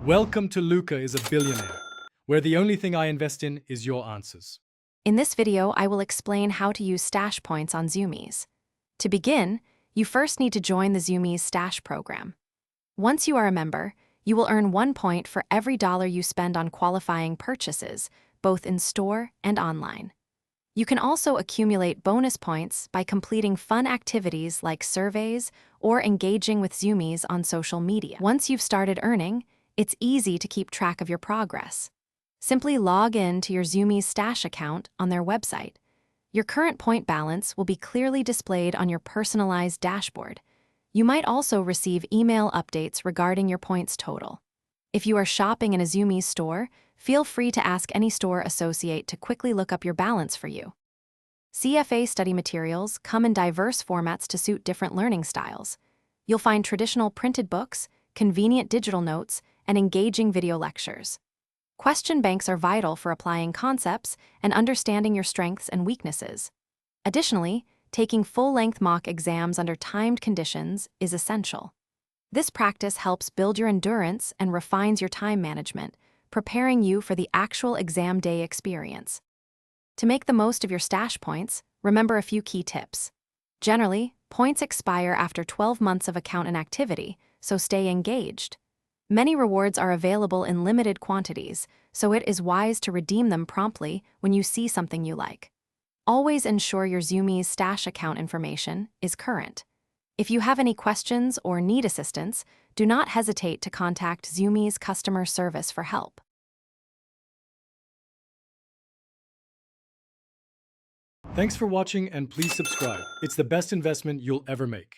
Welcome to Luca is a Billionaire, where the only thing I invest in is your answers. In this video, I will explain how to use stash points on Zumiez. To begin, you first need to join the Zumiez stash program. Once you are a member, you will earn 1 point for every dollar you spend on qualifying purchases, both in store and online. You can also accumulate bonus points by completing fun activities like surveys or engaging with Zumiez on social media. Once you've started earning, it's easy to keep track of your progress. Simply log in to your Zumiez stash account on their website. Your current point balance will be clearly displayed on your personalized dashboard. You might also receive email updates regarding your points total. If you are shopping in a Zumiez store, feel free to ask any store associate to quickly look up your balance for you. CFA study materials come in diverse formats to suit different learning styles. You'll find traditional printed books, convenient digital notes, and engaging video lectures. Question banks are vital for applying concepts and understanding your strengths and weaknesses. Additionally, taking full-length mock exams under timed conditions is essential. This practice helps build your endurance and refines your time management, preparing you for the actual exam day experience. To make the most of your stash points, remember a few key tips. Generally, points expire after 12 months of account inactivity, so stay engaged. Many rewards are available in limited quantities, so it is wise to redeem them promptly when you see something you like. Always ensure your Zumiez stash account information is current. If you have any questions or need assistance, do not hesitate to contact Zumiez customer service for help. Thanks for watching and please subscribe. It's the best investment you'll ever make.